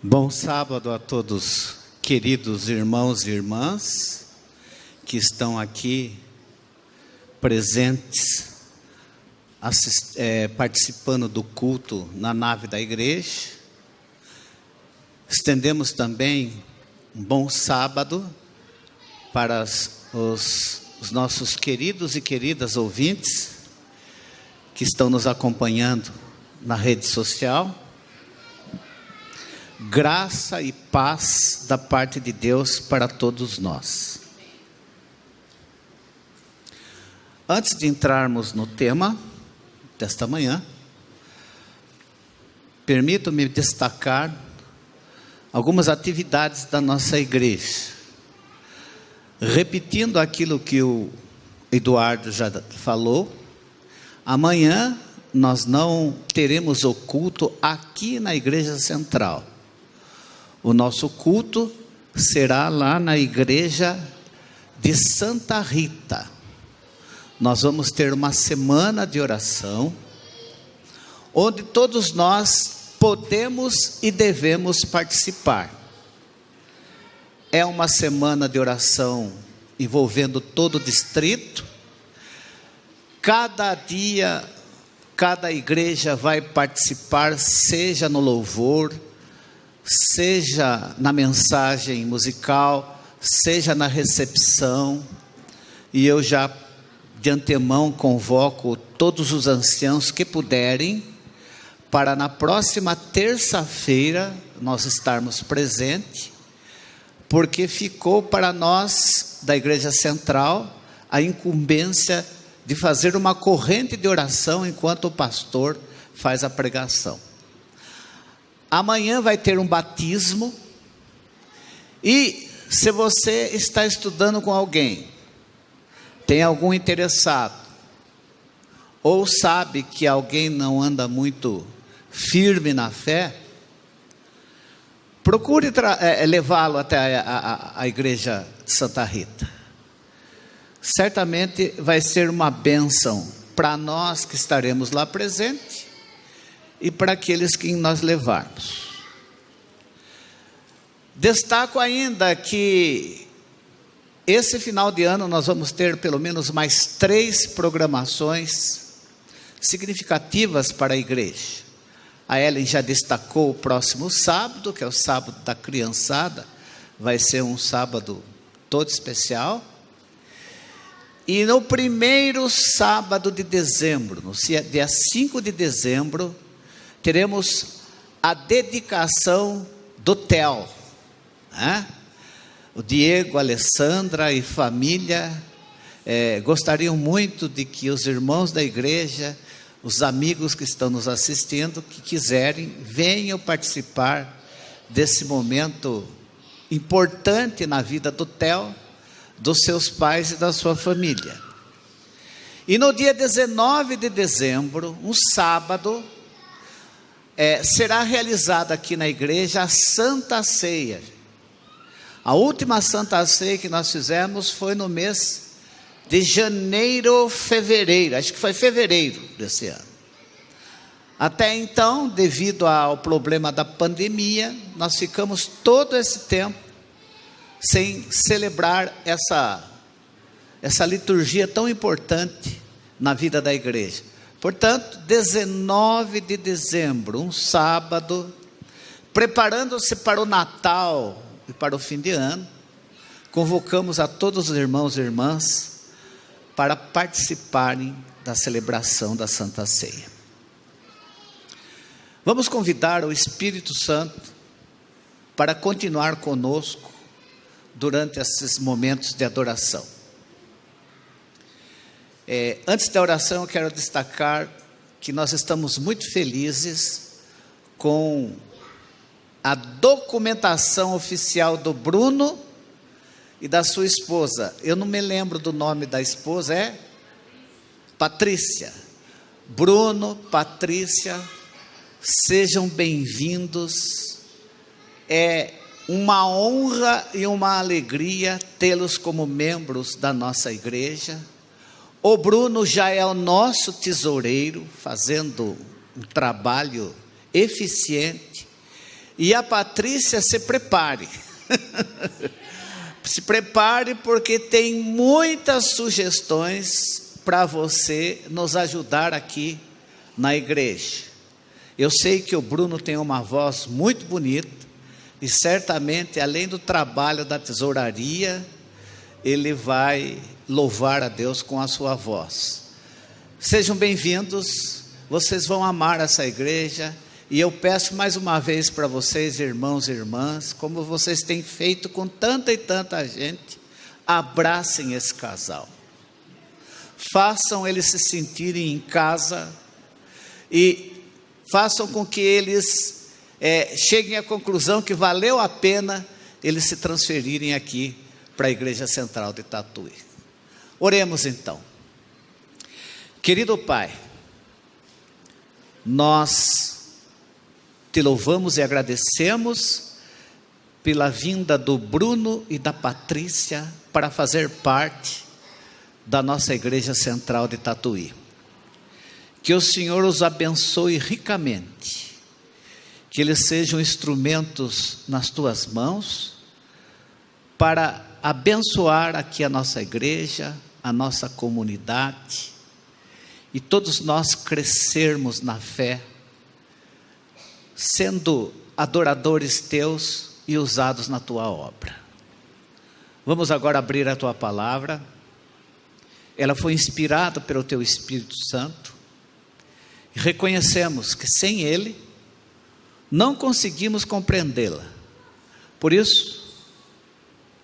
Bom sábado a todos, queridos irmãos e irmãs que estão aqui presentes, participando do culto na nave da igreja. Estendemos também um bom sábado para os nossos queridos e queridas ouvintes que estão nos acompanhando na rede social. Graça e paz da parte de Deus para todos nós. Antes de entrarmos no tema desta manhã, permito-me destacar algumas atividades da nossa igreja. Repetindo aquilo que o Eduardo já falou, amanhã nós não teremos o culto aqui na igreja central. O nosso culto será lá na igreja de Santa Rita. Nós vamos ter uma semana de oração, onde todos nós podemos e devemos participar. É uma semana de oração envolvendo todo o distrito. Cada dia, cada igreja vai participar, seja no louvor, seja na mensagem musical, seja na recepção. E eu já de antemão convoco todos os anciãos que puderem, para na próxima terça-feira nós estarmos presentes, porque ficou para nós da Igreja Central a incumbência de fazer uma corrente de oração enquanto o pastor faz a pregação. Amanhã vai ter um batismo, e se você está estudando com alguém, tem algum interessado, ou sabe que alguém não anda muito firme na fé, procure levá-lo até a igreja de Santa Rita. Certamente vai ser uma bênção para nós que estaremos lá presentes, e para aqueles que nós levarmos. Destaco ainda que esse final de ano nós vamos ter pelo menos mais 3 programações significativas para a igreja. A Ellen já destacou o próximo sábado, que é o sábado da criançada. Vai ser um sábado todo especial. E no primeiro sábado de dezembro, no dia 5 de dezembro, teremos a dedicação do TEL, né? O Diego, a Alessandra e família gostariam muito de que os irmãos da igreja, os amigos que estão nos assistindo, que quiserem, venham participar desse momento importante na vida do TEL, dos seus pais e da sua família. E no dia 19 de dezembro, um sábado, será realizada aqui na igreja a Santa Ceia. A última Santa Ceia que nós fizemos foi no mês de janeiro, fevereiro, acho que foi fevereiro desse ano. Até então, devido ao problema da pandemia, nós ficamos todo esse tempo sem celebrar essa liturgia tão importante na vida da igreja. Portanto, 19 de dezembro, um sábado, preparando-se para o Natal e para o fim de ano, convocamos a todos os irmãos e irmãs para participarem da celebração da Santa Ceia. Vamos convidar o Espírito Santo para continuar conosco durante esses momentos de adoração. Antes da oração, eu quero destacar que nós estamos muito felizes com a documentação oficial do Bruno e da sua esposa. Eu não me lembro do nome da esposa, é Patrícia. Bruno, Patrícia, sejam bem-vindos. É uma honra e uma alegria tê-los como membros da nossa igreja. O Bruno já é o nosso tesoureiro, fazendo um trabalho eficiente, E a Patrícia, se prepare. Se prepare, porque tem muitas sugestões para você nos ajudar aqui na igreja. Eu sei que o Bruno tem uma voz muito bonita, e certamente, além do trabalho da tesouraria, ele vai louvar a Deus com a sua voz. Sejam bem-vindos, vocês vão amar essa igreja, e eu peço mais uma vez para vocês, irmãos e irmãs, como vocês têm feito com tanta e tanta gente, abracem esse casal, façam eles se sentirem em casa, e façam com que eles cheguem à conclusão que valeu a pena eles se transferirem aqui para a Igreja Central de Tatuí. Oremos então. Querido Pai, nós te louvamos e agradecemos pela vinda do Bruno e da Patrícia para fazer parte da nossa Igreja Central de Tatuí. Que o Senhor os abençoe ricamente, que eles sejam instrumentos nas tuas mãos para abençoar aqui a nossa igreja, a nossa comunidade, e todos nós crescermos na fé, sendo adoradores teus e usados na tua obra. Vamos agora abrir a tua palavra. Ela foi inspirada pelo teu Espírito Santo, e reconhecemos que sem ele não conseguimos compreendê-la. Por isso,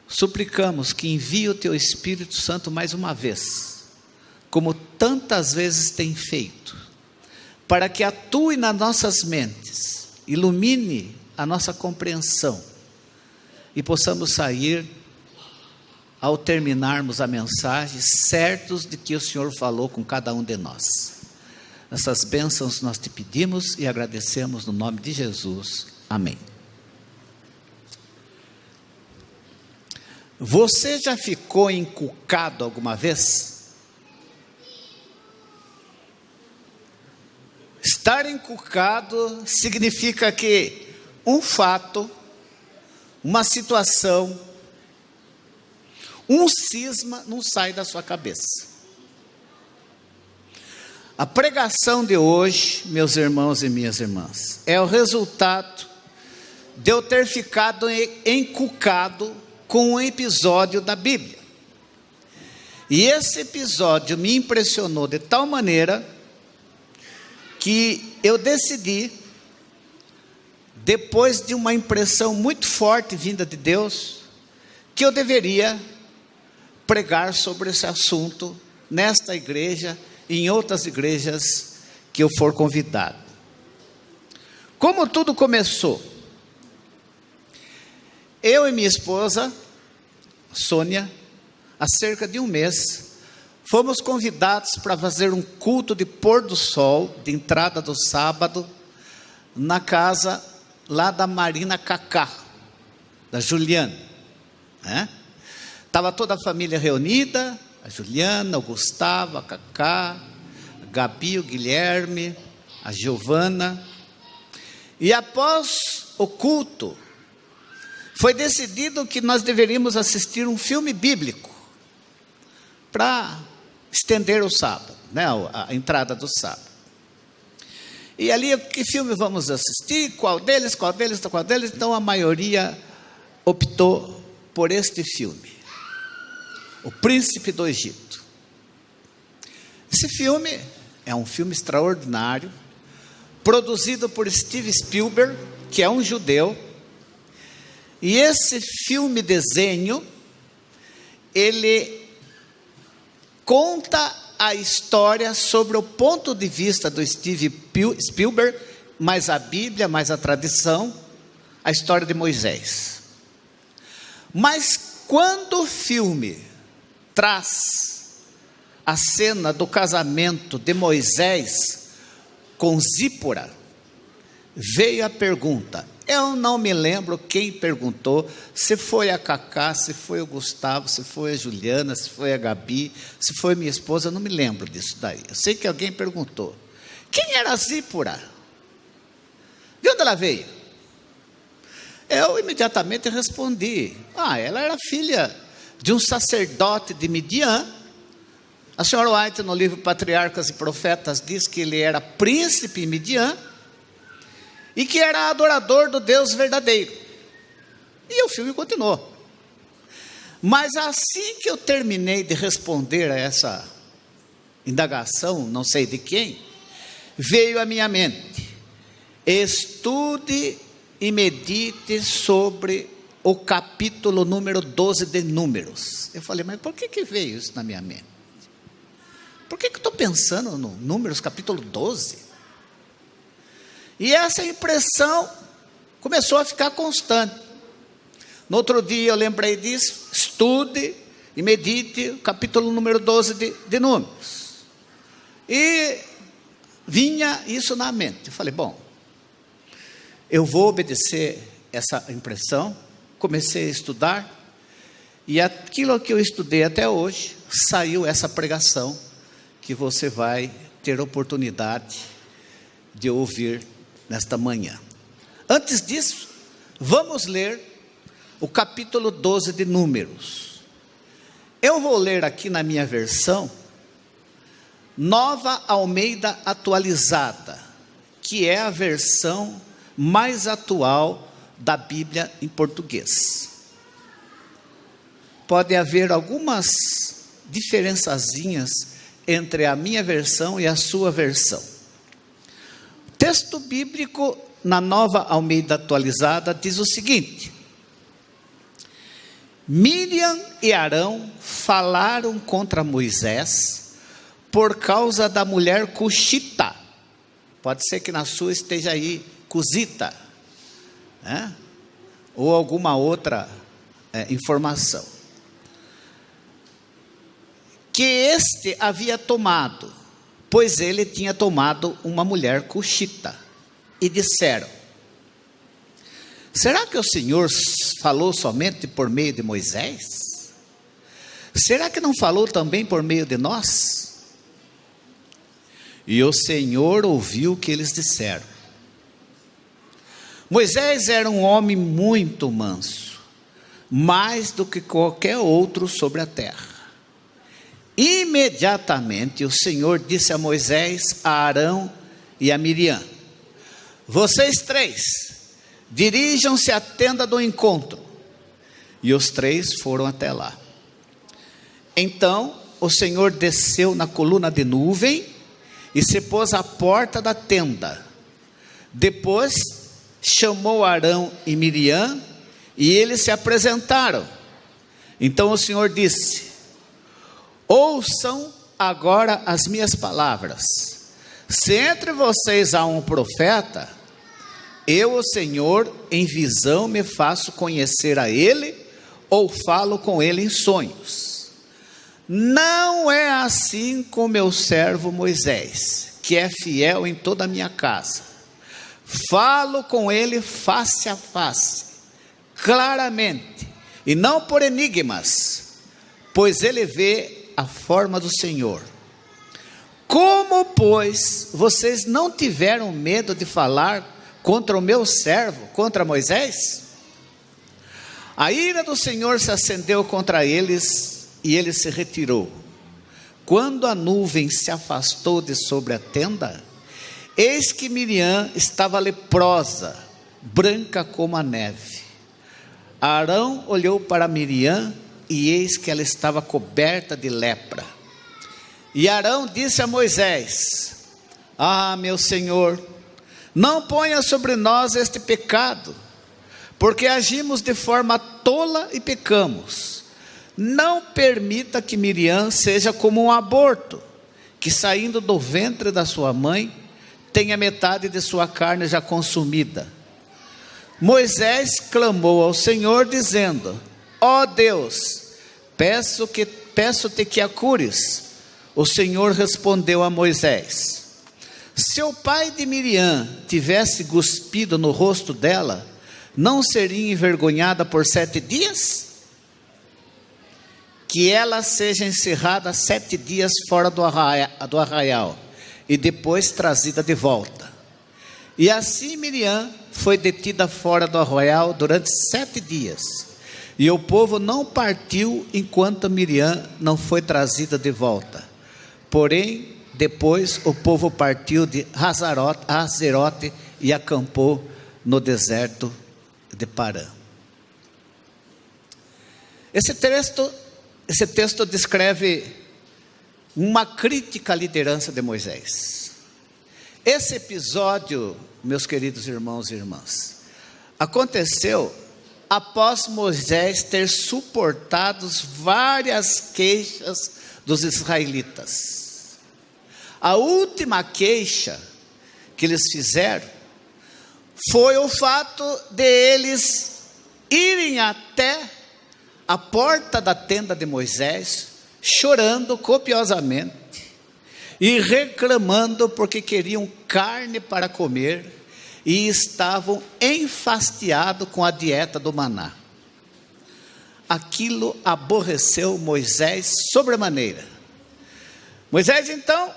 suplicamos que envie o teu Espírito Santo mais uma vez, como tantas vezes tem feito, para que atue nas nossas mentes, ilumine a nossa compreensão, e possamos sair, ao terminarmos a mensagem, certos de que o Senhor falou com cada um de nós. Essas bênçãos nós te pedimos e agradecemos no nome de Jesus. Amém. Você já ficou encucado alguma vez? Estar encucado significa que um fato, uma situação, um cisma não sai da sua cabeça. A pregação de hoje, meus irmãos e minhas irmãs, é o resultado de eu ter ficado encucado com um episódio da Bíblia. E esse episódio me impressionou de tal maneira que eu decidi, depois de uma impressão muito forte vinda de Deus, que eu deveria pregar sobre esse assunto nesta igreja e em outras igrejas que eu for convidado. Como tudo começou? Eu e minha esposa, Sônia, há cerca de um mês, fomos convidados para fazer um culto de pôr do sol, de entrada do sábado, na casa lá da Marina Cacá, da Juliana. Estava toda a família reunida, a Juliana, o Gustavo, a Cacá, a Gabi, o Guilherme, a Giovana. E após o culto, foi decidido que nós deveríamos assistir um filme bíblico para estender o sábado, a entrada do sábado. E ali, que filme vamos assistir? Qual deles? Então a maioria optou por este filme, O Príncipe do Egito. Esse filme é um filme extraordinário, produzido por Steven Spielberg, que é um judeu. E esse filme desenho, ele conta a história sobre o ponto de vista do Steven Spielberg, mais a Bíblia, mais a tradição, a história de Moisés. Mas quando o filme traz a cena do casamento de Moisés com Zípora, veio a pergunta. Eu não me lembro quem perguntou, se foi a Cacá, se foi o Gustavo, se foi a Juliana, se foi a Gabi, se foi minha esposa, eu não me lembro disso daí. Eu sei que alguém perguntou, quem era a Zípora? De onde ela veio? Eu imediatamente respondi: ela era filha de um sacerdote de Midian. A senhora White, no livro Patriarcas e Profetas, diz que ele era príncipe em Midian e que era adorador do Deus verdadeiro. E o filme continuou. Mas assim que eu terminei de responder a essa indagação, não sei de quem, veio à minha mente: estude e medite sobre o capítulo número 12 de Números. Eu falei: mas por que veio isso na minha mente? Por que eu estou pensando no Números capítulo 12? E essa impressão começou a ficar constante. No outro dia eu lembrei disso: estude e medite o capítulo número 12 de Números. E vinha isso na mente. Eu falei: bom, eu vou obedecer essa impressão. Comecei a estudar, e aquilo que eu estudei até hoje, saiu essa pregação que você vai ter oportunidade de ouvir nesta manhã. Antes disso, vamos ler o capítulo 12 de Números. Eu vou ler aqui na minha versão, Nova Almeida Atualizada, que é a versão mais atual da Bíblia em português. Pode haver algumas diferençazinhas entre a minha versão e a sua versão. O texto bíblico na Nova Almeida Atualizada diz o seguinte: Miriam e Arão falaram contra Moisés por causa da mulher cuxita. Pode ser que na sua esteja aí cusita, ou alguma outra informação, que este havia tomado, pois ele tinha tomado uma mulher cuxita. E disseram: será que o Senhor falou somente por meio de Moisés? Será que não falou também por meio de nós? E o Senhor ouviu o que eles disseram. Moisés era um homem muito manso, mais do que qualquer outro sobre a terra. Imediatamente o Senhor disse a Moisés, a Arão e a Miriam: vocês três, dirijam-se à tenda do encontro. E os três foram até lá. Então o Senhor desceu na coluna de nuvem e se pôs à porta da tenda. Depois chamou Arão e Miriam, e eles se apresentaram. Então o Senhor disse: ouçam agora as minhas palavras. Se entre vocês há um profeta, eu, o Senhor, em visão me faço conhecer a ele, ou falo com ele em sonhos. Não é assim com meu servo Moisés, que é fiel em toda a minha casa. Falo com ele face a face, claramente, e não por enigmas, pois ele vê a forma do Senhor. Como, pois, vocês não tiveram medo de falar contra o meu servo, contra Moisés? A ira do Senhor se acendeu contra eles, e ele se retirou. Quando a nuvem se afastou de sobre a tenda, eis que Miriam estava leprosa, branca como a neve. Arão olhou para Miriam, e eis que ela estava coberta de lepra. E Arão disse a Moisés: meu Senhor, não ponha sobre nós este pecado, porque agimos de forma tola e pecamos. Não permita que Miriam seja como um aborto, que saindo do ventre da sua mãe, tenha metade de sua carne já consumida. Moisés clamou ao Senhor dizendo: ó Deus, peço-te que a cures. O Senhor respondeu a Moisés: se o pai de Miriam tivesse cuspido no rosto dela, não seria envergonhada por 7 dias? Que ela seja encerrada 7 dias fora do arraial, e depois trazida de volta. E assim Miriam foi detida fora do arraial durante 7 dias. E o povo não partiu enquanto Miriam não foi trazida de volta. Porém, depois o povo partiu de Hazerote e acampou no deserto de Parã. Esse texto descreve uma crítica à liderança de Moisés. Esse episódio, meus queridos irmãos e irmãs, aconteceu após Moisés ter suportado várias queixas dos israelitas. A última queixa que eles fizeram foi o fato de eles irem até a porta da tenda de Moisés, chorando copiosamente e reclamando porque queriam carne para comer e estavam enfastiados com a dieta do maná. Aquilo aborreceu Moisés sobremaneira. Moisés então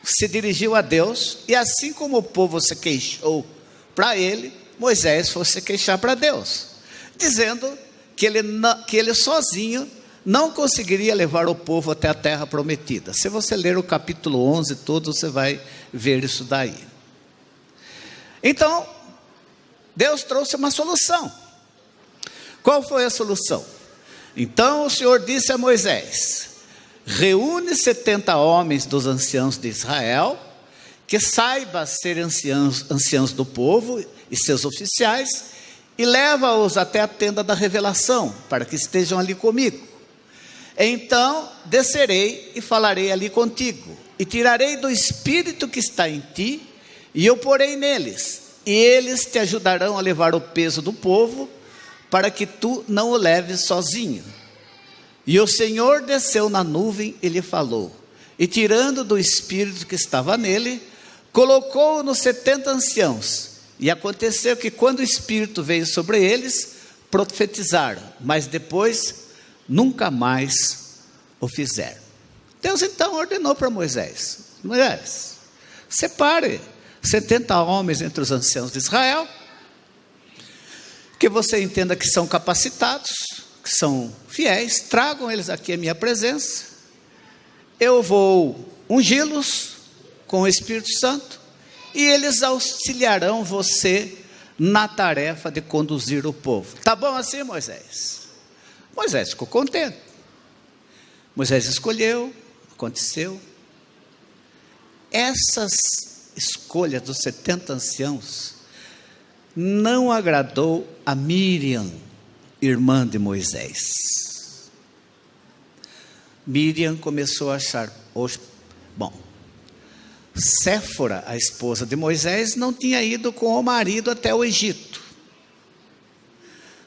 se dirigiu a Deus, e assim como o povo se queixou para ele, Moisés foi se queixar para Deus, dizendo que ele sozinho não conseguiria levar o povo até a terra prometida. Se você ler o capítulo 11 todo, você vai ver isso daí. Então, Deus trouxe uma solução. Qual foi a solução? Então o Senhor disse a Moisés: reúne 70 homens dos anciãos de Israel, que saiba ser anciãos do povo e seus oficiais, e leva-os até a tenda da revelação, para que estejam ali comigo. Então descerei e falarei ali contigo, e tirarei do espírito que está em ti, e eu porei neles, e eles te ajudarão a levar o peso do povo, para que tu não o leves sozinho. E o Senhor desceu na nuvem e lhe falou, e tirando do espírito que estava nele, colocou-o nos 70 anciãos. E aconteceu que quando o Espírito veio sobre eles, profetizaram, mas depois nunca mais o fizeram. Deus então ordenou para Moisés: Moisés, separe 70 homens entre os anciãos de Israel, que você entenda que são capacitados, que são fiéis, tragam eles aqui à minha presença, eu vou ungí-los com o Espírito Santo, e eles auxiliarão você na tarefa de conduzir o povo. Tá bom assim, Moisés? Moisés ficou contente. Moisés escolheu, aconteceu. Essas escolhas dos 70 anciãos não agradou a Miriam, irmã de Moisés. Miriam começou a achar, Séfora, a esposa de Moisés, não tinha ido com o marido até o Egito.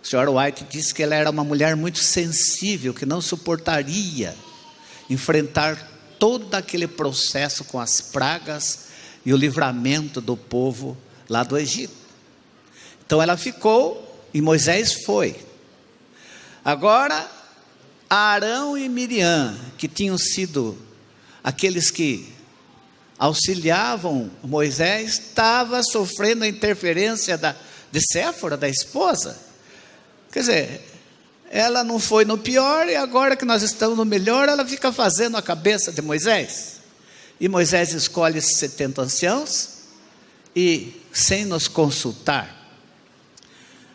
O Sr. White disse que ela era uma mulher muito sensível, que não suportaria enfrentar todo aquele processo com as pragas e o livramento do povo lá do Egito. Então ela ficou e Moisés foi. Agora, Arão e Miriam, que tinham sido aqueles que auxiliavam Moisés, estava sofrendo a interferência de Séfora, da esposa. Quer dizer, ela não foi no pior, e agora que nós estamos no melhor, ela fica fazendo a cabeça de Moisés. E Moisés escolhe esses 70 anciãos, e sem nos consultar.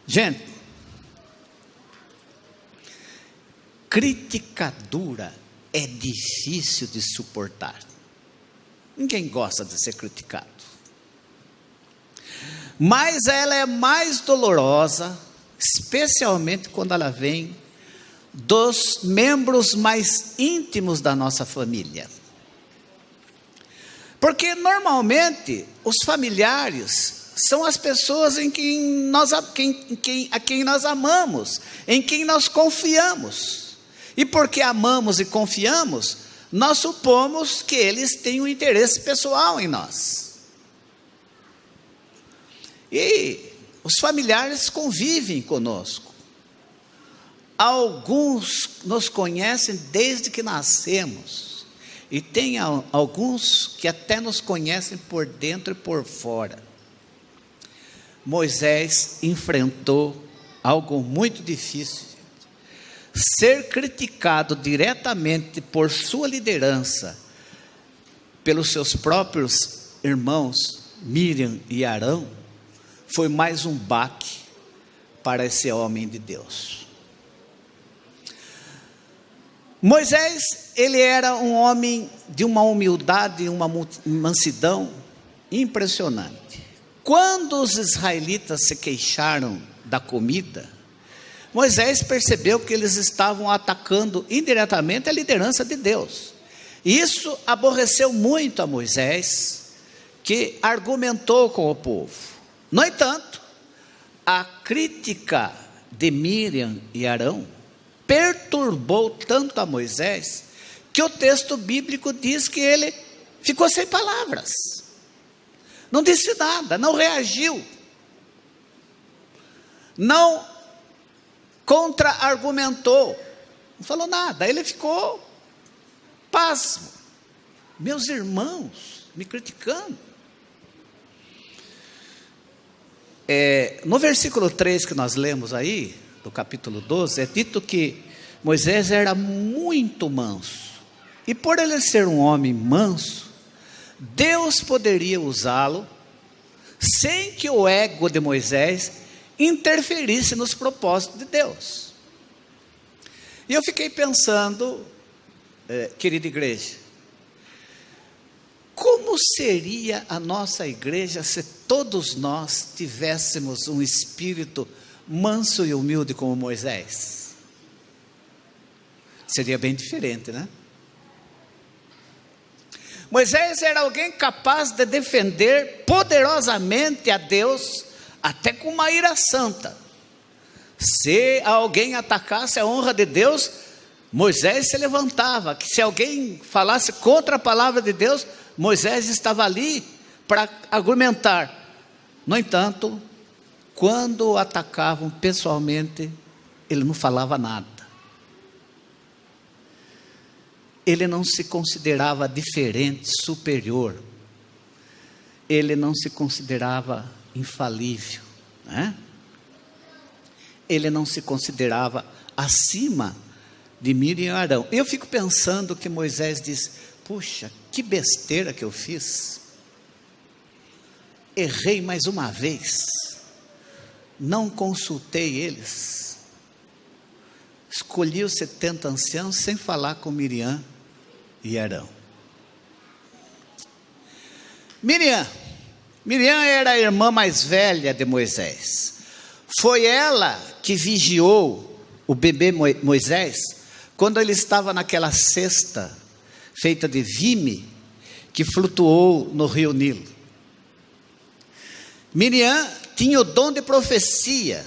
Gente, crítica dura é difícil de suportar. Ninguém gosta de ser criticado. Mas ela é mais dolorosa, especialmente quando ela vem dos membros mais íntimos da nossa família. Porque normalmente os familiares são as pessoas a quem nós amamos, em quem nós confiamos. E porque amamos e confiamos, nós supomos que eles têm um interesse pessoal em nós. E os familiares convivem conosco. Alguns nos conhecem desde que nascemos. E tem alguns que até nos conhecem por dentro e por fora. Moisés enfrentou algo muito difícil. Ser criticado diretamente por sua liderança, pelos seus próprios irmãos, Miriam e Arão, foi mais um baque para esse homem de Deus. Moisés, ele era um homem de uma humildade e uma mansidão impressionante. Quando os israelitas se queixaram da comida, Moisés percebeu que eles estavam atacando indiretamente a liderança de Deus. E isso aborreceu muito a Moisés, que argumentou com o povo. No entanto, a crítica de Miriam e Arão perturbou tanto a Moisés, que o texto bíblico diz que ele ficou sem palavras. Não disse nada, não reagiu. Não contra-argumentou, não falou nada, ele ficou pasmo. Meus irmãos me criticando. No versículo 3 que nós lemos aí, do capítulo 12, é dito que Moisés era muito manso, e por ele ser um homem manso, Deus poderia usá-lo, sem que o ego de Moisés interferisse nos propósitos de Deus. E eu fiquei pensando, querida igreja, como seria a nossa igreja se todos nós tivéssemos um espírito manso e humilde como Moisés? Seria bem diferente, né? Moisés era alguém capaz de defender poderosamente a Deus, até com uma ira santa. Se alguém atacasse a honra de Deus, Moisés se levantava. Se alguém falasse contra a palavra de Deus, Moisés estava ali para argumentar. No entanto, quando o atacavam pessoalmente, ele não falava nada. Ele não se considerava diferente, superior. Ele não se considerava infalível, né? Ele não se considerava acima de Miriam e Arão. Eu fico pensando que Moisés disse: puxa, que besteira que eu fiz. Errei mais uma vez. Não consultei eles. Escolhi os 70 anciãos sem falar com Miriam e Arão. Miriam era a irmã mais velha de Moisés. Foi ela que vigiou o bebê Moisés quando ele estava naquela cesta feita de vime que flutuou no rio Nilo. Miriam tinha o dom de profecia,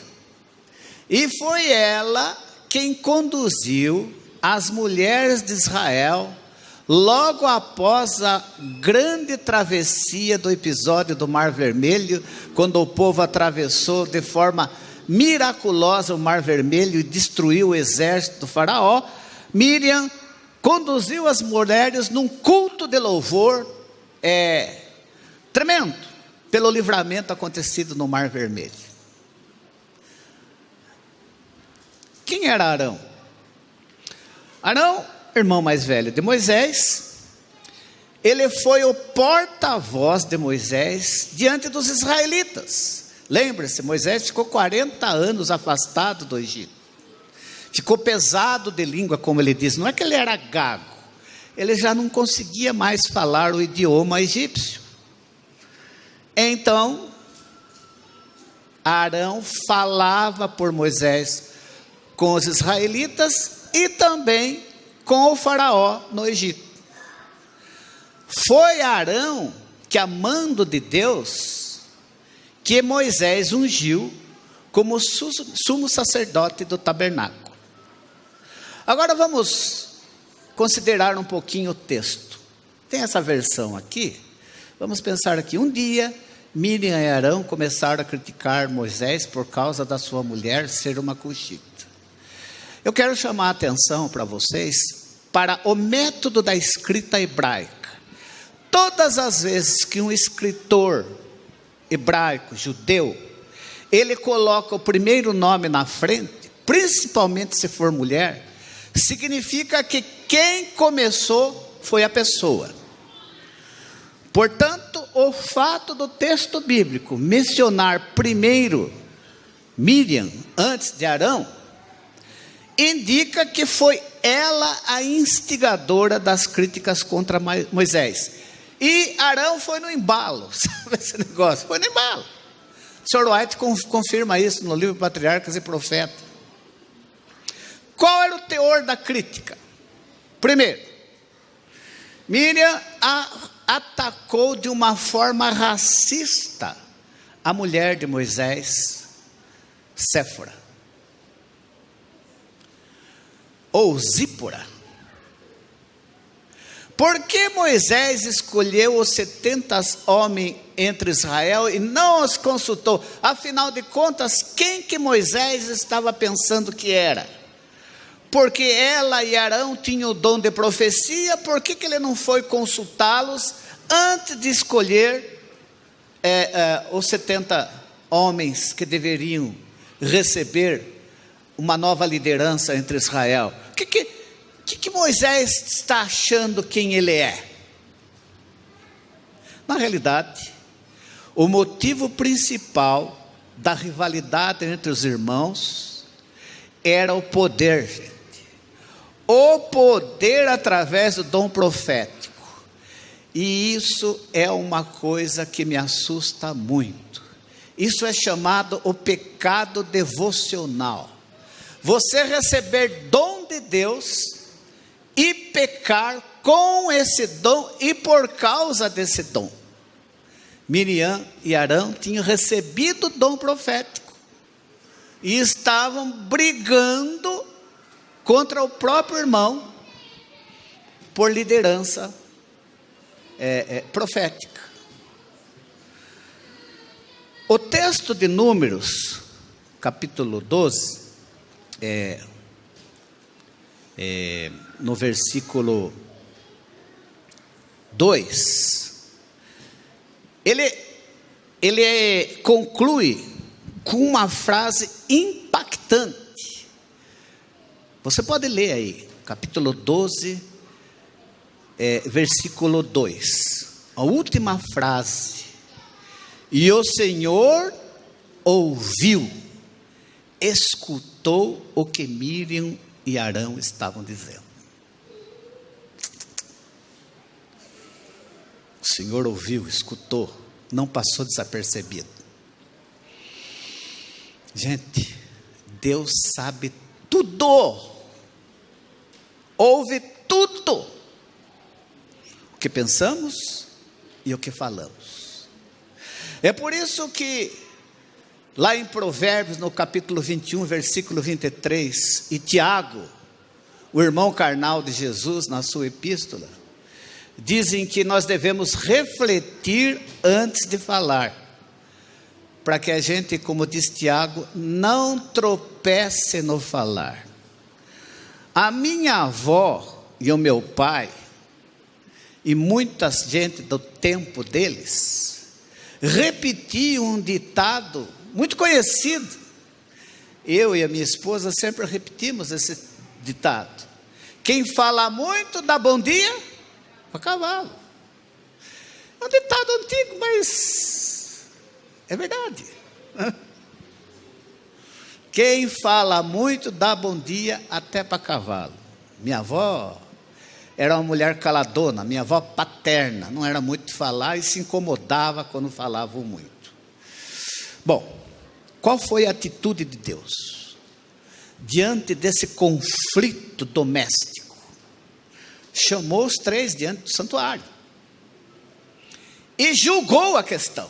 e foi ela quem conduziu as mulheres de Israel logo após a grande travessia do episódio do Mar Vermelho, quando o povo atravessou de forma miraculosa o Mar Vermelho e destruiu o exército do faraó. Miriam conduziu as mulheres num culto de louvor tremendo, pelo livramento acontecido no Mar Vermelho. Quem era Arão? Arão, irmão mais velho de Moisés, ele foi o porta-voz de Moisés diante dos israelitas. Lembre-se, Moisés ficou 40 anos afastado do Egito. Ficou pesado de língua, como ele diz. Não é que ele era gago, ele já não conseguia mais falar o idioma egípcio. Então, Arão falava por Moisés com os israelitas e também com o faraó no Egito. Foi Arão que, a mando de Deus, que Moisés ungiu como sumo sacerdote do tabernáculo. Agora vamos considerar um pouquinho o texto. Tem essa versão aqui. Vamos pensar aqui. Um dia, Miriam e Arão começaram a criticar Moisés por causa da sua mulher ser uma cuxita. Eu quero chamar a atenção para vocês para o método da escrita hebraica. Todas as vezes que um escritor hebraico, judeu, ele coloca o primeiro nome na frente, principalmente se for mulher, significa que quem começou foi a pessoa. Portanto, o fato do texto bíblico mencionar primeiro Miriam antes de Arão, indica que foi ela a instigadora das críticas contra Moisés. E Arão foi no embalo, sabe esse negócio? Foi no embalo. O Sr. White confirma isso no livro Patriarcas e Profetas. Qual era o teor da crítica? Primeiro, Miriam atacou de uma forma racista a mulher de Moisés, Séfora, ou Zípora. Por que Moisés escolheu os 70 homens entre Israel e não os consultou? Afinal de contas, quem que Moisés estava pensando que era? Porque ela e Arão tinham o dom de profecia, por que ele não foi consultá-los antes de escolher os 70 homens que deveriam receber uma nova liderança entre Israel? O que Moisés está achando quem ele é? Na realidade, o motivo principal da rivalidade entre os irmãos era o poder, gente. O poder através do dom profético. E isso é uma coisa que me assusta muito. Isso é chamado o pecado devocional. Você receber dom de Deus e pecar com esse dom e por causa desse dom. Miriam e Arão tinham recebido o dom profético e estavam brigando contra o próprio irmão por liderança profética. O texto de Números, capítulo 12, no versículo 2, ele conclui com uma frase impactante. Você pode ler aí, capítulo 12, versículo 2, a última frase. E o Senhor ouviu, escutou o que Miriam e Arão estavam dizendo. O Senhor ouviu, escutou, não passou desapercebido. Gente, Deus sabe tudo, ouve tudo o que pensamos e o que falamos. É por isso que lá em Provérbios, no capítulo 21, versículo 23, e Tiago, o irmão carnal de Jesus, na sua epístola, dizem que nós devemos refletir antes de falar, para que a gente, como diz Tiago, não tropece no falar. A minha avó e o meu pai, e muita gente do tempo deles, repetiam um ditado muito conhecido. Eu e a minha esposa sempre repetimos esse ditado: quem fala muito dá bom dia para cavalo. É um ditado antigo, mas é verdade. Quem fala muito dá bom dia até para cavalo. Minha avó era uma mulher caladona, minha avó paterna, não era muito de falar e se incomodava quando falavam muito. Bom, qual foi a atitude de Deus diante desse conflito doméstico? Chamou os 3 diante do santuário e julgou a questão.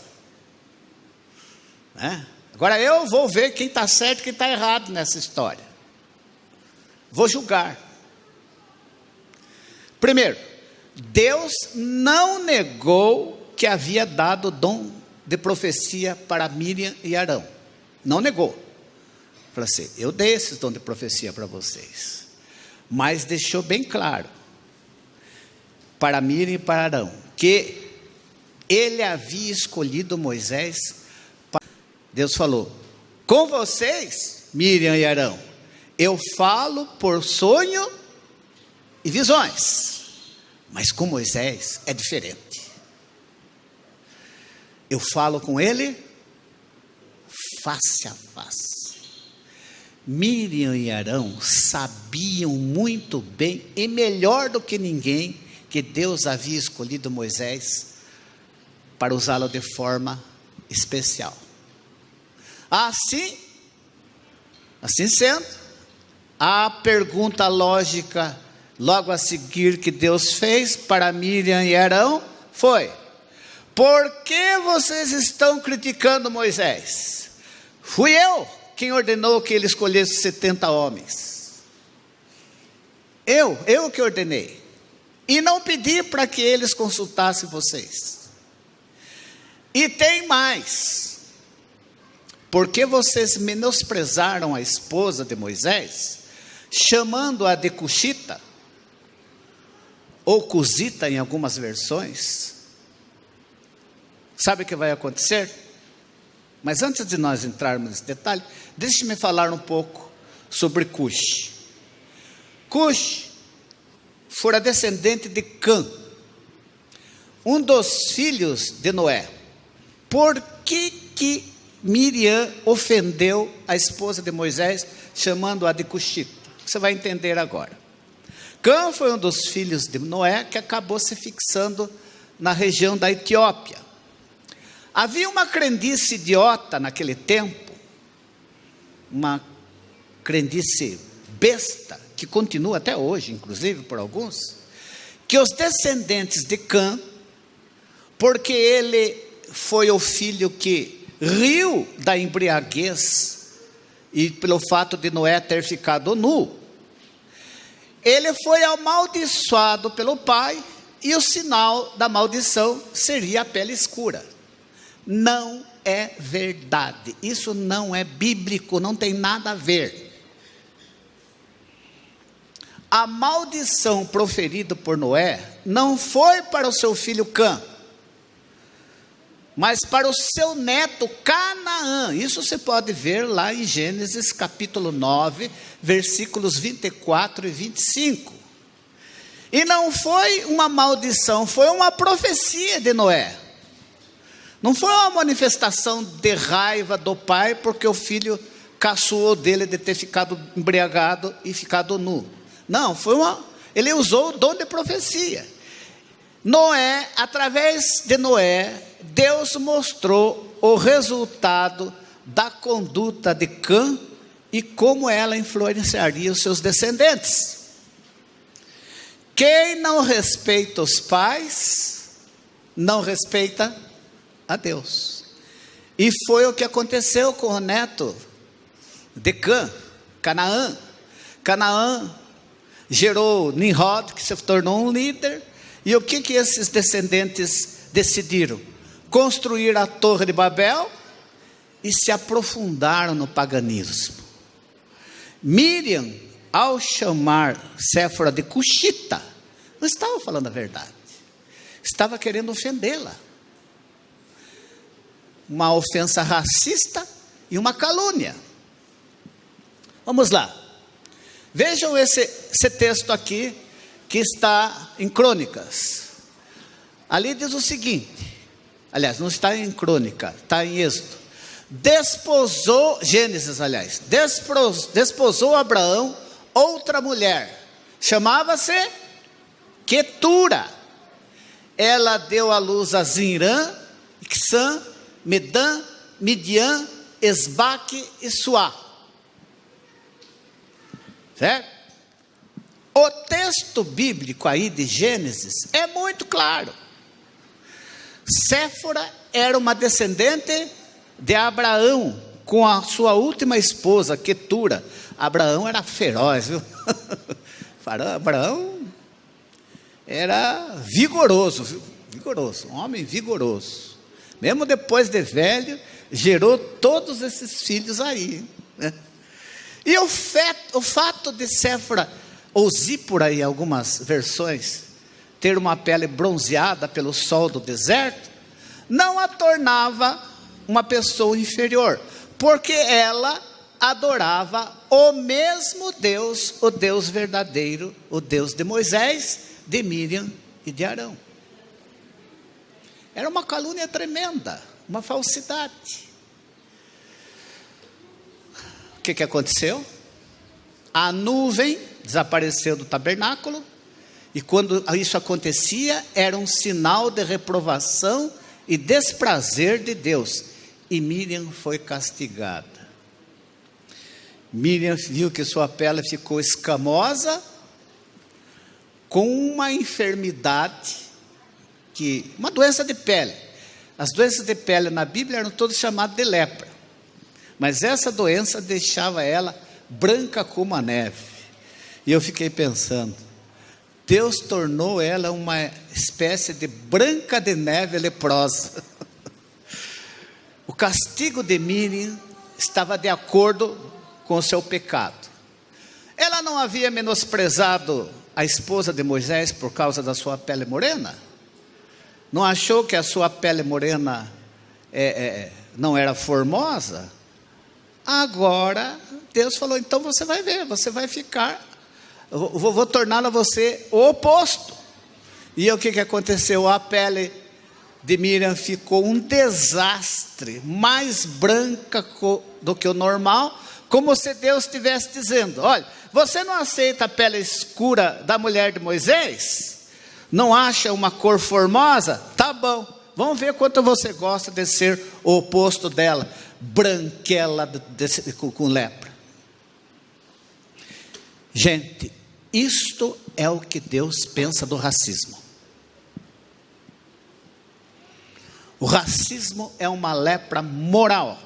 Agora eu vou ver quem está certo e quem está errado nessa história. Vou julgar. Primeiro, Deus não negou que havia dado o dom de profecia para Miriam e Arão. Não negou. Falou assim: eu dei esse dom de profecia para vocês. Mas deixou bem claro para Miriam e para Arão que ele havia escolhido Moisés. Deus falou: Com vocês, Miriam e Arão, eu falo por sonho e visões, mas com Moisés é diferente. Eu falo com ele face a face. Miriam e Arão sabiam muito bem, e melhor do que ninguém, que Deus havia escolhido Moisés para usá-lo de forma especial. Assim sendo, a pergunta lógica logo a seguir que Deus fez para Miriam e Arão foi: por que vocês estão criticando Moisés? Fui eu quem ordenou que ele escolhesse 70 homens. Eu que ordenei. E não pedi para que eles consultassem vocês. E tem mais. Porque vocês menosprezaram a esposa de Moisés, chamando-a de Cuxita, ou Cusita em algumas versões. Sabe o que vai acontecer? Mas antes de nós entrarmos nesse detalhe, deixe-me falar um pouco sobre Cush. Cush fora descendente de Cã, um dos filhos de Noé. Por que Miriam ofendeu a esposa de Moisés, chamando-a de Cuxita? Você vai entender agora. Cã foi um dos filhos de Noé que acabou se fixando na região da Etiópia. Havia uma crendice idiota naquele tempo, uma crendice besta, que continua até hoje, inclusive por alguns, que os descendentes de Cã, porque ele foi o filho que riu da embriaguez, e pelo fato de Noé ter ficado nu, ele foi amaldiçoado pelo pai, e o sinal da maldição seria a pele escura. Não é verdade, isso não é bíblico, não tem nada a ver. A maldição proferida por Noé não foi para o seu filho Cã, mas para o seu neto Canaã. Isso você pode ver lá em Gênesis capítulo 9, versículos 24 e 25. E não foi uma maldição, foi uma profecia de Noé. Não foi uma manifestação de raiva do pai, porque o filho caçoou dele de ter ficado embriagado e ficado nu. Não, ele usou o dom de profecia. Noé, através de Noé, Deus mostrou o resultado da conduta de Cã e como ela influenciaria os seus descendentes. Quem não respeita os pais, não respeita a Deus. E foi o que aconteceu com o neto de Cã, Canaã. Canaã gerou Nimrod, que se tornou um líder. E o que esses descendentes decidiram? Construir a Torre de Babel e se aprofundaram no paganismo. Miriam, ao chamar Séfora de Cuxita, não estava falando a verdade, estava querendo ofendê-la. Uma ofensa racista e uma calúnia. Vamos lá. Vejam esse texto aqui, que está em Crônicas. Ali diz o seguinte, aliás, não está em Crônica, está em Êxodo. Desposou Abraão outra mulher, chamava-se Quetura. Ela deu à luz a Zinrã, Icsã, Medã, Midian, Esbaque e Suá. Certo? O texto bíblico aí de Gênesis é muito claro. Séfora era uma descendente de Abraão, com a sua última esposa, Quetura. Abraão era feroz, viu? Abraão era vigoroso, viu? Vigoroso, um homem vigoroso. Mesmo depois de velho, gerou todos esses filhos aí, né? E o fato de Séfora, ou Zípora em algumas versões, ter uma pele bronzeada pelo sol do deserto, não a tornava uma pessoa inferior. porque ela adorava o mesmo Deus, o Deus verdadeiro, o Deus de Moisés, de Miriam e de Arão. Era uma calúnia tremenda, uma falsidade. O que aconteceu? A nuvem desapareceu do tabernáculo, e quando isso acontecia, era um sinal de reprovação e desprazer de Deus, e Miriam foi castigada. Miriam viu que sua pele ficou escamosa, com uma enfermidade, uma doença de pele. As doenças de pele na Bíblia eram todas chamadas de lepra, mas essa doença deixava ela branca como a neve. E eu fiquei pensando, Deus tornou ela uma espécie de branca de neve leprosa. O castigo de Miriam estava de acordo com o seu pecado. Ela não havia menosprezado a esposa de Moisés por causa da sua pele morena? Não achou que a sua pele morena não era formosa? Agora, Deus falou, então você vai ver, você vai ficar, vou torná-la você o oposto. E o que aconteceu? A pele de Miriam ficou um desastre, mais branca do que o normal, como se Deus estivesse dizendo, olha, você não aceita a pele escura da mulher de Moisés? Não acha uma cor formosa? Tá bom, vamos ver quanto você gosta de ser o oposto dela, branquela com lepra. Gente, isto é o que Deus pensa do racismo. O racismo é uma lepra moral,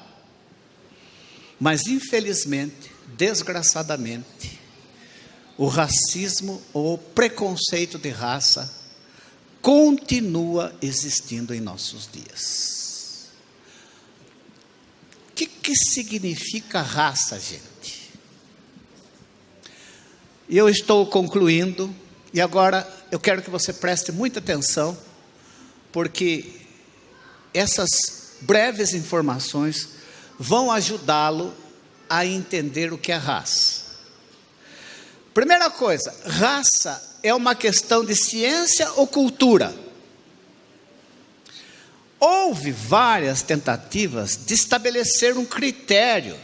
mas infelizmente, desgraçadamente, o racismo ou preconceito de raça continua existindo em nossos dias. O que significa raça, gente? Eu estou concluindo, e agora eu quero que você preste muita atenção, porque essas breves informações vão ajudá-lo a entender o que é raça. Primeira coisa, raça é uma questão de ciência ou cultura? Houve várias tentativas de estabelecer um critério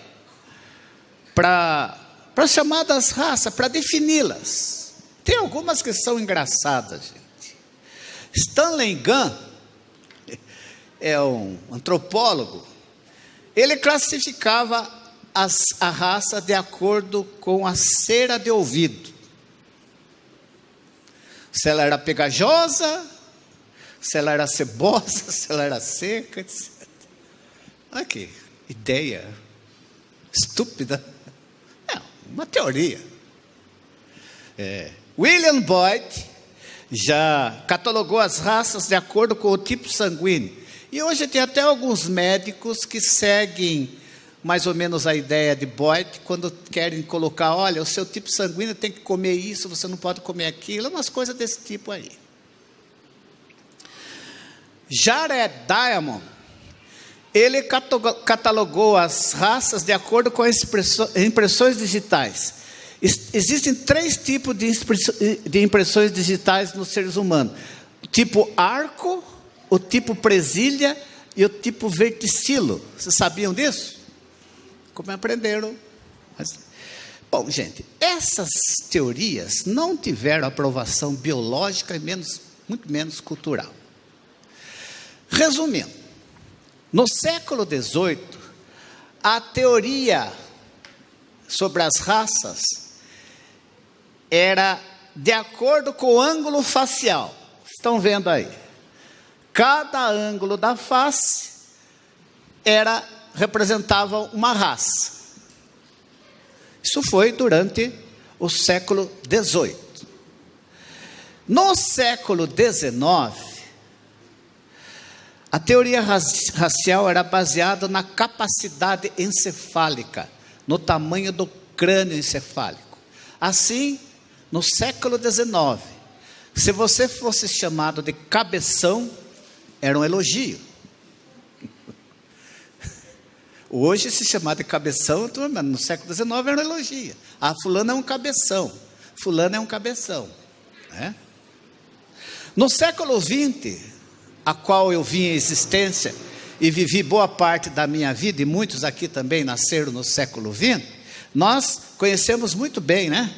para chamadas raças, para defini-las. Tem algumas que são engraçadas, gente. Stanley Gunn é um antropólogo. Ele classificava a raça de acordo com a cera de ouvido. Se ela era pegajosa, se ela era cebosa, se ela era seca, etc. Olha que ideia estúpida. É uma teoria. William Boyd já catalogou as raças de acordo com o tipo sanguíneo. E hoje tem até alguns médicos que seguem mais ou menos a ideia de Boyd, quando querem colocar, olha, o seu tipo sanguíneo tem que comer isso, você não pode comer aquilo, umas coisas desse tipo aí. Jared Diamond, ele catalogou as raças de acordo com as impressões digitais. Existem 3 tipos de impressões digitais nos seres humanos: o tipo arco, o tipo presilha e o tipo verticilo. Vocês sabiam disso? Como aprenderam? Bom, gente, essas teorias não tiveram aprovação biológica e muito menos cultural. Resumindo, no século XVIII, a teoria sobre as raças era de acordo com o ângulo facial. Estão vendo aí? Cada ângulo da face representava uma raça. Isso foi durante o século XVIII. No século XIX, a teoria racial era baseada na capacidade encefálica, no tamanho do crânio encefálico. Assim, no século XIX, se você fosse chamado de cabeção, era um elogio. Hoje, se chamar de cabeção, no século XIX era um elogio. Ah, fulano é um cabeção. Fulano é um cabeção. Né? No século XX, a qual eu vim em existência e vivi boa parte da minha vida, e muitos aqui também nasceram no século XX, nós conhecemos muito bem, né?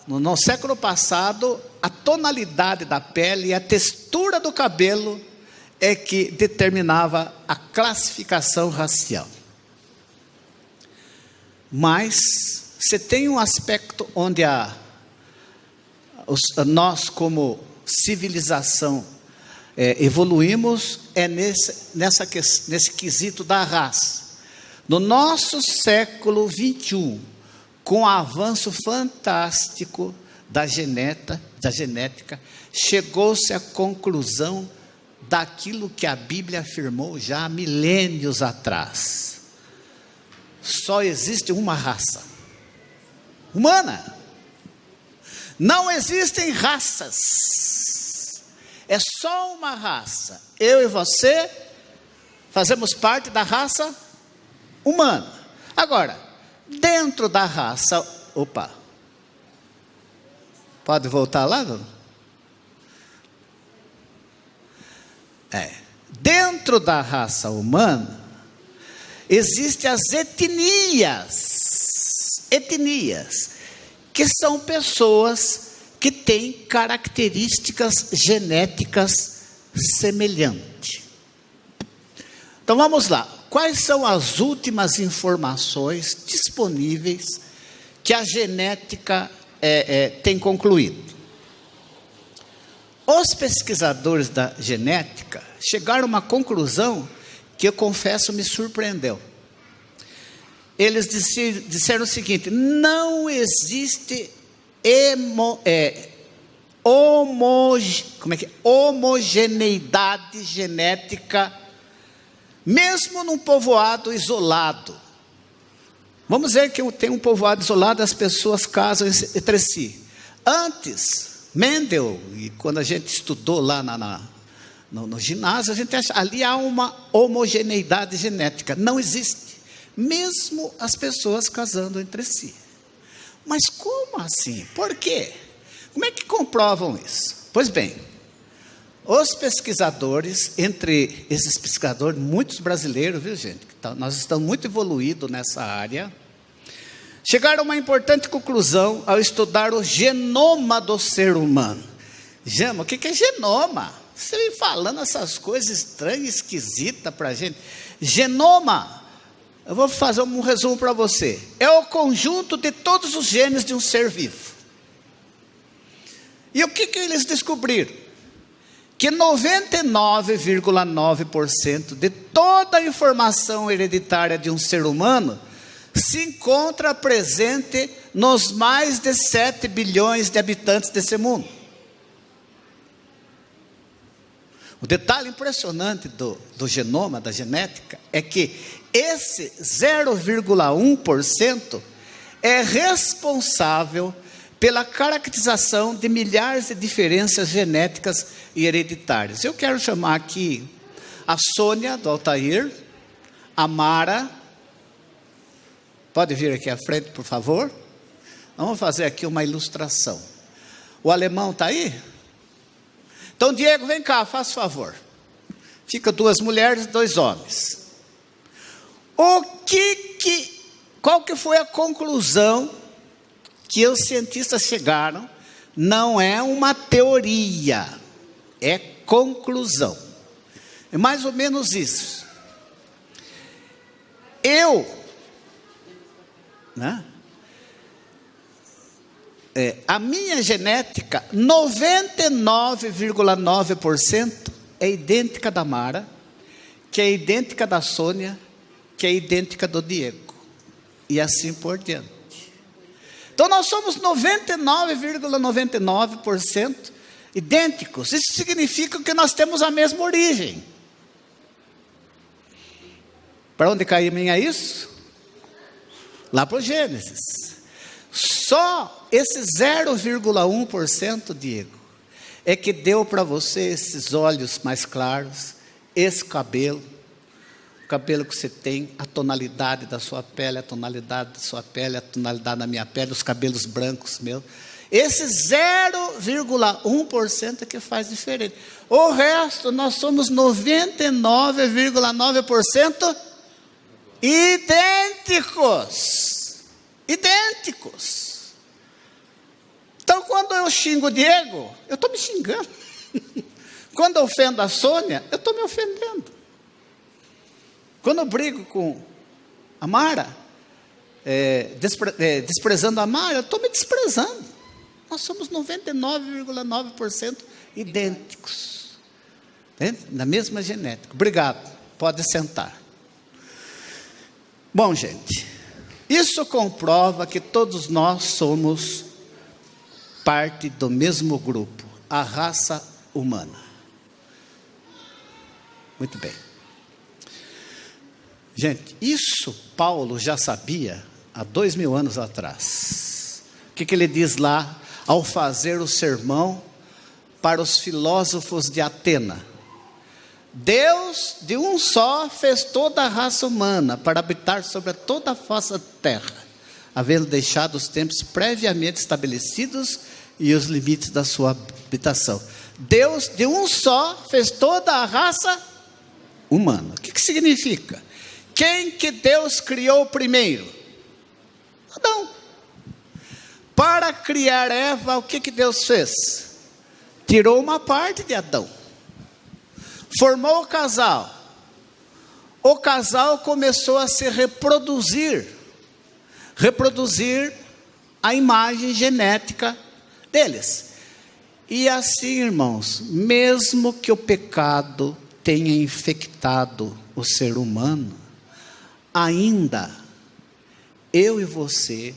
No século passado, a tonalidade da pele e a textura do cabelo é que determinava a classificação racial. Mas você tem um aspecto onde nós, como civilização, evoluímos, nesse quesito da raça. No nosso século 21, com o avanço fantástico da genética, chegou-se à conclusão daquilo que a Bíblia afirmou já há milênios atrás. Só existe uma raça humana. Não existem raças. É só uma raça. Eu e você fazemos parte da raça humana. Agora, dentro da raça... Opa! Pode voltar lá, não? Dentro da raça humana, existem as etnias, que são pessoas que têm características genéticas semelhantes. Então vamos lá, quais são as últimas informações disponíveis que a genética tem concluído? Os pesquisadores da genética chegaram a uma conclusão que eu confesso me surpreendeu. Eles disseram o seguinte: não existe homogeneidade genética, mesmo num povoado isolado. Vamos dizer que tem um povoado isolado, as pessoas casam entre si. Antes, Mendel, e quando a gente estudou lá no ginásio, a gente acha ali há uma homogeneidade genética. Não existe, mesmo as pessoas casando entre si. Mas como assim? Por quê? Como é que comprovam isso? Pois bem, os pesquisadores, entre esses pesquisadores, muitos brasileiros, viu gente? Nós estamos muito evoluídos nessa área, chegaram a uma importante conclusão ao estudar o genoma do ser humano. O que é genoma? Você vem falando essas coisas estranhas, esquisitas para a gente. Genoma, eu vou fazer um resumo para você. É o conjunto de todos os genes de um ser vivo. E o que eles descobriram? Que 99,9% de toda a informação hereditária de um ser humano se encontra presente nos mais de 7 bilhões de habitantes desse mundo. O detalhe impressionante do genoma, da genética, é que esse 0,1% é responsável pela caracterização de milhares de diferenças genéticas e hereditárias. Eu quero chamar aqui a Sônia, do Altair, a Mara. Pode vir aqui à frente, por favor? Vamos fazer aqui uma ilustração. O alemão está aí? Então, Diego, vem cá, faz favor. Fica 2 mulheres e 2 homens. Qual que foi a conclusão que os cientistas chegaram? Não é uma teoria, é conclusão. É mais ou menos isso. A minha genética, 99,9% é idêntica da Mara, que é idêntica da Sônia, que é idêntica do Diego, e assim por diante. Então nós somos 99,99% idênticos. Isso significa que nós temos a mesma origem. Para onde caminha isso? Lá para o Gênesis. Só esse 0,1%, Diego, é que deu para você esses olhos mais claros, esse cabelo cabelo que você tem, a tonalidade da sua pele, a tonalidade da sua pele, a tonalidade da minha pele, os cabelos brancos meus. Esse 0,1% é que faz diferença. O resto, nós somos 99,9% idênticos. Idênticos. Então, quando eu xingo o Diego, eu estou me xingando. Quando eu ofendo a Sônia, eu estou me ofendendo. Quando eu brigo com a Mara, desprezando a Mara, eu estou me desprezando. Nós somos 99,9% idênticos. Na mesma genética. Obrigado. Pode sentar. Bom, gente, isso comprova que todos nós somos parte do mesmo grupo, a raça humana. Muito bem. Gente, isso Paulo já sabia há 2000 anos atrás. O que ele diz lá ao fazer o sermão para os filósofos de Atena? Deus de um só fez toda a raça humana para habitar sobre toda a face da terra, havendo deixado os tempos previamente estabelecidos e os limites da sua habitação. Deus de um só fez toda a raça humana. O que significa? Quem que Deus criou primeiro? Adão. Para criar Eva, o que Deus fez? Tirou uma parte de Adão. Formou o casal. O casal começou a se reproduzir. Reproduzir a imagem genética deles. E assim, irmãos, mesmo que o pecado tenha infectado o ser humano, ainda eu e você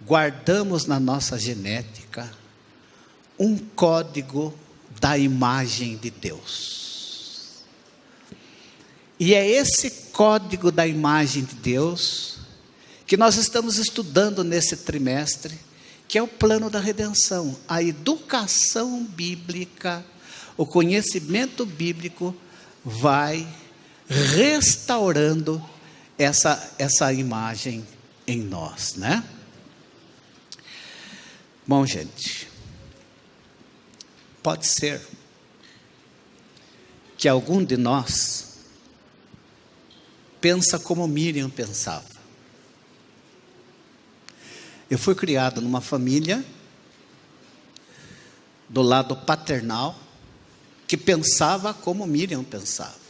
guardamos na nossa genética um código da imagem de Deus. E é esse código da imagem de Deus que nós estamos estudando nesse trimestre, que é o plano da redenção, a educação bíblica, o conhecimento bíblico vai restaurando essa imagem em nós, né? Bom, gente, pode ser que algum de nós pensa como Miriam pensava. Eu fui criado numa família do lado paternal que pensava como Miriam pensava.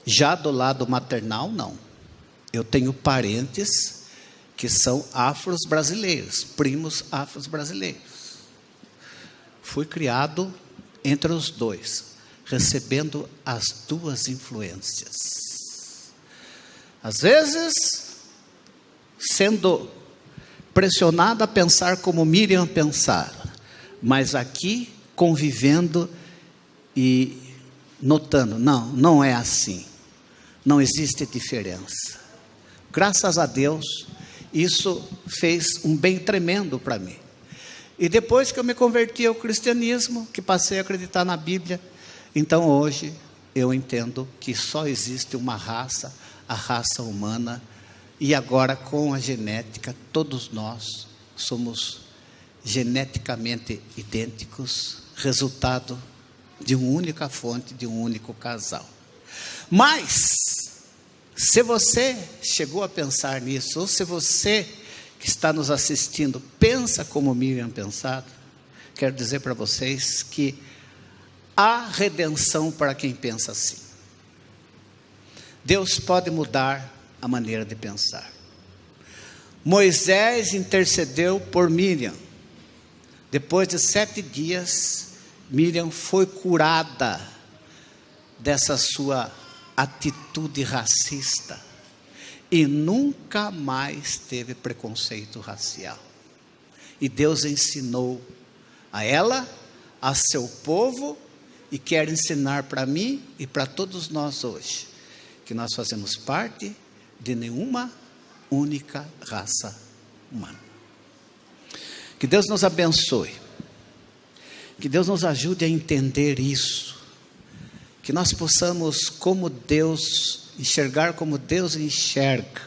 Já do lado maternal, não. Eu tenho parentes que são afro-brasileiros, primos afro-brasileiros. Fui criado entre os dois, recebendo as duas influências. Às vezes, sendo pressionado a pensar como Miriam pensava, mas aqui convivendo e notando, não é assim, não existe diferença. Graças a Deus, isso fez um bem tremendo para mim. E depois que eu me converti ao cristianismo, que passei a acreditar na Bíblia, então hoje eu entendo que só existe uma raça, a raça humana, e agora com a genética, todos nós somos geneticamente idênticos, resultado de uma única fonte, de um único casal. Mas, se você chegou a pensar nisso, ou se você que está nos assistindo pensa como Miriam pensava, quero dizer para vocês que há redenção para quem pensa assim. Deus pode mudar a maneira de pensar. Moisés intercedeu por Miriam. Depois de 7 dias, Miriam foi curada dessa sua atitude racista e nunca mais teve preconceito racial. E Deus ensinou a ela, a seu povo, e quer ensinar para mim e para todos nós hoje, que nós fazemos parte de nenhuma única raça humana. Que Deus nos abençoe, que Deus nos ajude a entender isso, que nós possamos, como Deus enxergar como Deus enxerga.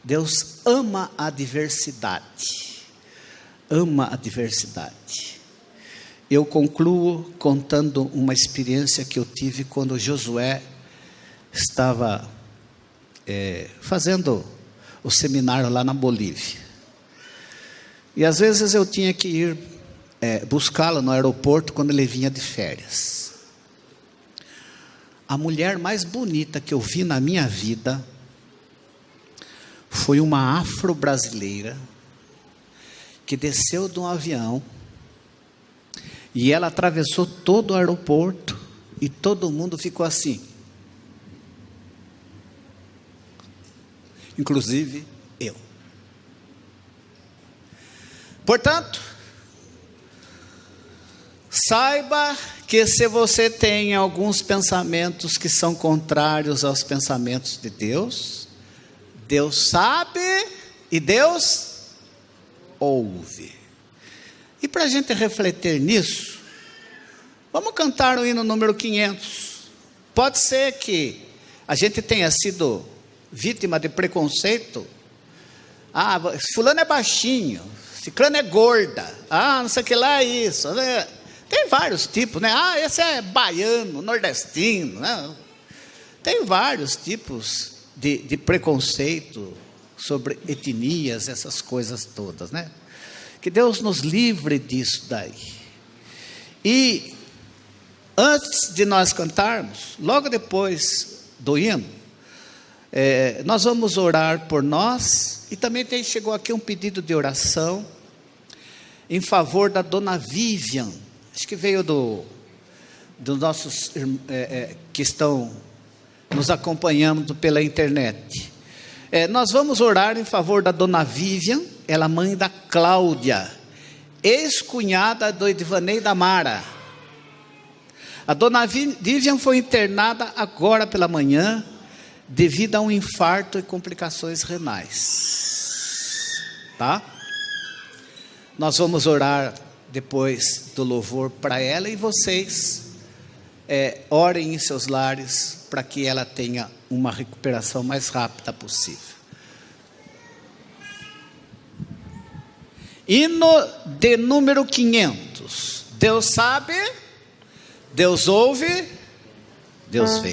Deus ama a diversidade. Ama a diversidade. Eu concluo contando uma experiência que eu tive quando Josué estava fazendo o seminário lá na Bolívia. E às vezes eu tinha que ir buscá-lo no aeroporto quando ele vinha de férias. A mulher mais bonita que eu vi na minha vida foi uma afro-brasileira que desceu de um avião e ela atravessou todo o aeroporto e todo mundo ficou assim. Inclusive eu. Portanto, saiba que se você tem alguns pensamentos que são contrários aos pensamentos de Deus, Deus sabe e Deus ouve. E para a gente refletir nisso, vamos cantar o hino número 500. Pode ser que a gente tenha sido vítima de preconceito. Ah, fulano é baixinho, ciclano é gorda, não sei o que lá é isso, né? Tem vários tipos, né? Esse é baiano, nordestino, né? Tem vários tipos de preconceito sobre etnias, essas coisas todas, né? Que Deus nos livre disso daí. E antes de nós cantarmos, logo depois do hino, nós vamos orar por nós. E também chegou aqui um pedido de oração em favor da dona Vivian. Acho que veio dos nossos que estão nos acompanhando pela internet. Nós vamos orar em favor da dona Vivian, ela mãe da Cláudia, ex-cunhada do Edvanei da Mara. A dona Vivian foi internada agora pela manhã, devido a um infarto e complicações renais. Tá? Nós vamos orar depois do louvor para ela, e vocês orem em seus lares para que ela tenha uma recuperação mais rápida possível. Hino de número 500. Deus sabe, Deus ouve, Deus vê.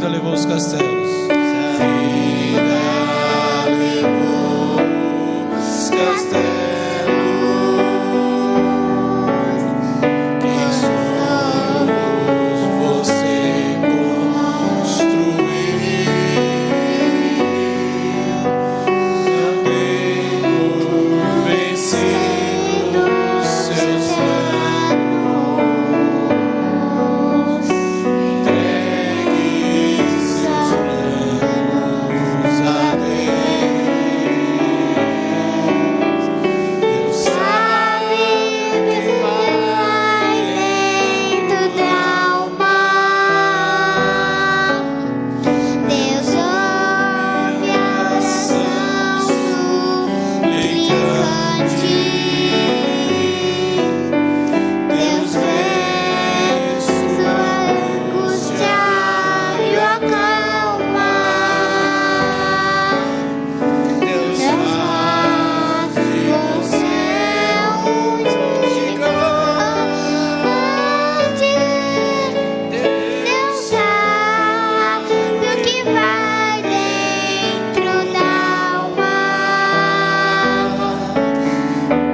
vida levou os castelos. Se a vida levou os castelos, que sonhos você construiu, também por vencer os seus planos. Entregue seus planos a Deus. Deus sabe o que vai dentro da alma. Deus ouve a oração suplicante. Deus vê sua angústia e o acalma. Deus faz você onde Deus sabe o que vai dentro da alma.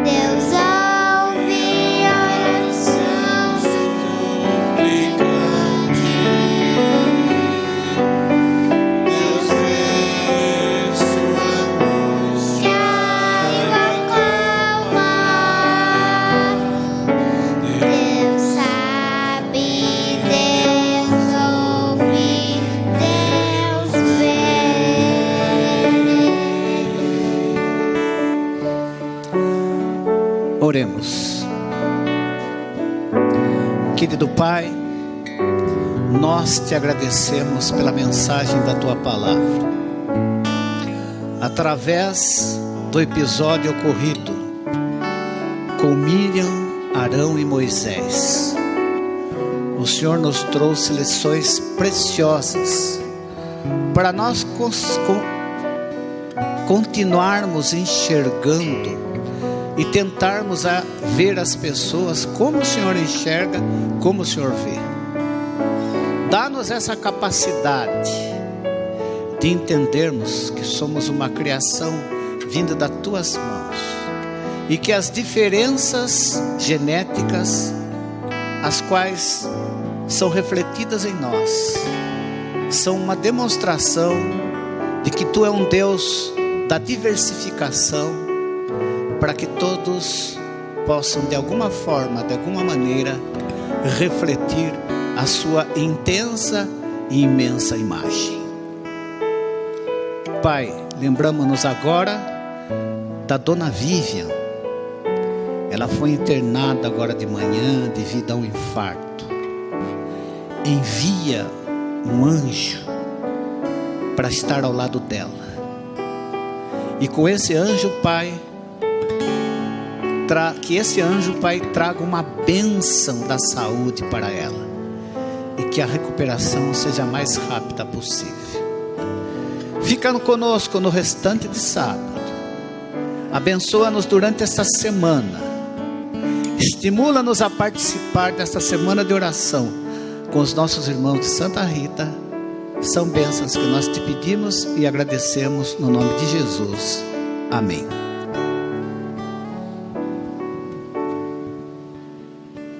Deus ouve a oração suplicante. Deus vê sua angústia e o acalma. Deus sabe, Deus ouve, Deus vê. Oremos. Querido Pai, nós te agradecemos pela mensagem da tua palavra. Através do episódio ocorrido com Miriam, Arão e Moisés, o Senhor nos trouxe lições preciosas para nós continuarmos enxergando e tentarmos a ver as pessoas como o Senhor enxerga, como o Senhor vê. Dá-nos essa capacidade de entendermos que somos uma criação vinda das tuas mãos e que as diferenças genéticas, as quais são refletidas em nós, são uma demonstração de que tu é um Deus da diversificação, para que todos possam de alguma forma, de alguma maneira, refletir a sua intensa e imensa imagem. Pai, lembramos-nos agora da dona Vivian. Ela foi internada agora de manhã devido a um infarto. Envia um anjo para estar ao lado dela. E com esse anjo, Pai, que esse anjo, Pai, traga uma bênção da saúde para ela e que a recuperação seja a mais rápida possível. Fica conosco no restante de sábado. Abençoa-nos durante esta semana. Estimula-nos a participar desta semana de oração com os nossos irmãos de Santa Rita. São bênçãos que nós te pedimos e agradecemos no nome de Jesus. Amém.